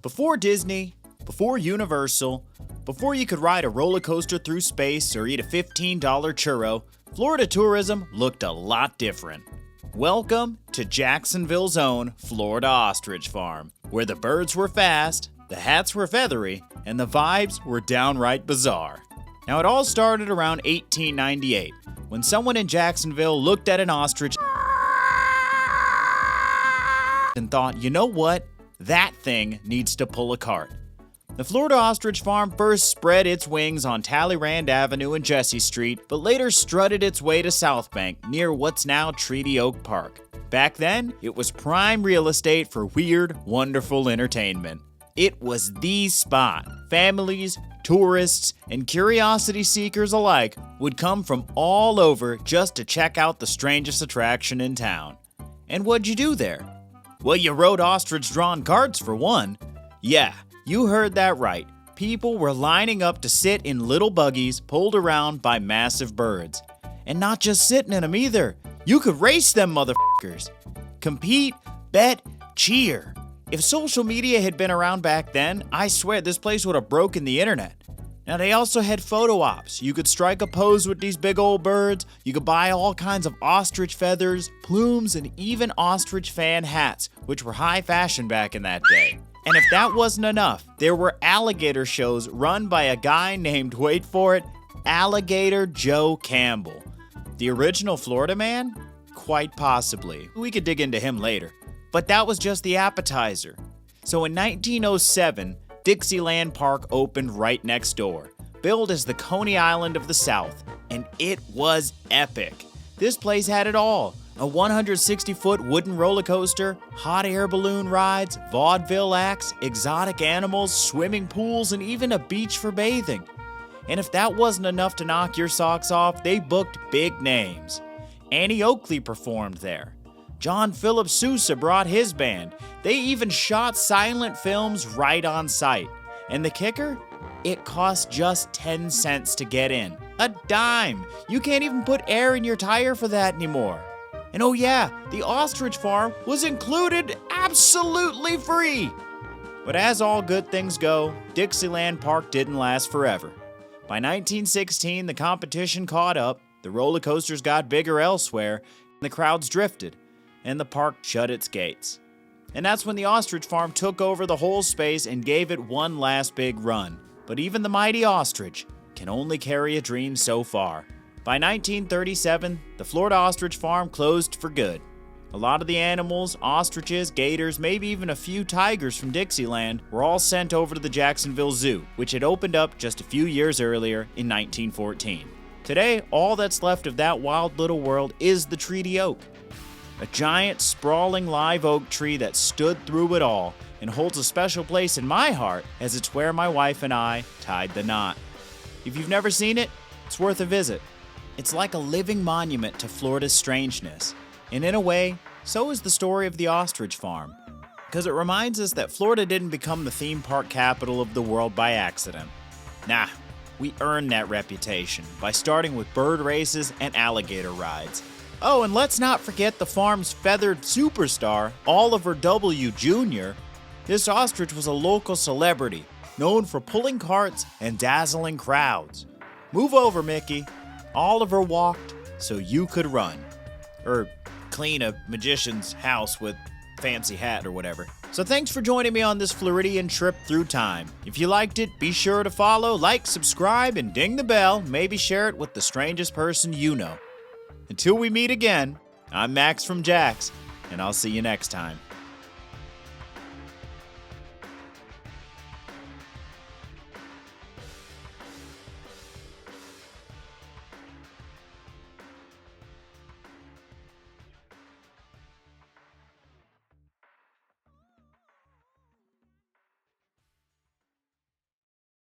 Before Disney, before Universal, before you could ride a roller coaster through space or eat a $15 churro, Florida tourism looked a lot different. Welcome to Jacksonville's own Florida Ostrich Farm, where the birds were fast, the hats were feathery, and the vibes were downright bizarre. Now, it all started around 1898, when someone in Jacksonville looked at an ostrich and thought, you know what? That thing needs to pull a cart. The Florida Ostrich Farm first spread its wings on Talleyrand Avenue and Jessie Street, but later strutted its way to South Bank, near what's now Treaty Oak Park. Back then, it was prime real estate for weird, wonderful entertainment. It was the spot. Families, tourists, and curiosity seekers alike would come from all over just to check out the strangest attraction in town. And what'd you do there? Well, you rode ostrich-drawn carts for one. Yeah, you heard that right. People were lining up to sit in little buggies pulled around by massive birds. And not just sitting in them either. You could race them motherfuckers. Compete, bet, cheer. If social media had been around back then, I swear this place would have broken the internet. Now, they also had photo ops. You could strike a pose with these big old birds. You could buy all kinds of ostrich feathers, plumes, and even ostrich fan hats, which were high fashion back in that day. And if that wasn't enough, there were alligator shows run by a guy named, wait for it, Alligator Joe Campbell. The original Florida man? Quite possibly. We could dig into him later. But that was just the appetizer. So in 1907, Dixieland Park opened right next door, billed as the Coney Island of the South, and it was epic. This place had it all. A 160-foot wooden roller coaster, hot air balloon rides, vaudeville acts, exotic animals, swimming pools, and even a beach for bathing. And if that wasn't enough to knock your socks off, they booked big names. Annie Oakley performed there. John Philip Sousa brought his band. They even shot silent films right on site. And the kicker? It cost just 10 cents to get in. A dime! You can't even put air in your tire for that anymore. And oh yeah, the ostrich farm was included absolutely free! But as all good things go, Dixieland Park didn't last forever. By 1916, the competition caught up, the roller coasters got bigger elsewhere, and the crowds drifted, and the park shut its gates. And that's when the ostrich farm took over the whole space and gave it one last big run. But even the mighty ostrich can only carry a dream so far. By 1937, the Florida Ostrich Farm closed for good. A lot of the animals, ostriches, gators, maybe even a few tigers from Dixieland were all sent over to the Jacksonville Zoo, which had opened up just a few years earlier in 1914. Today, all that's left of that wild little world is the Treaty Oak. A giant, sprawling live oak tree that stood through it all and holds a special place in my heart as it's where my wife and I tied the knot. If you've never seen it, it's worth a visit. It's like a living monument to Florida's strangeness. And in a way, so is the story of the ostrich farm. Because it reminds us that Florida didn't become the theme park capital of the world by accident. Nah, we earned that reputation by starting with bird races and alligator rides. Oh, and let's not forget the farm's feathered superstar, Oliver W. Jr. This ostrich was a local celebrity, known for pulling carts and dazzling crowds. Move over, Mickey. Oliver walked so you could run. Or clean a magician's house with fancy hat or whatever. So thanks for joining me on this Floridian trip through time. If you liked it, be sure to follow, like, subscribe, and ding the bell. Maybe share it with the strangest person you know. Until we meet again, I'm Max from Jax, and I'll see you next time.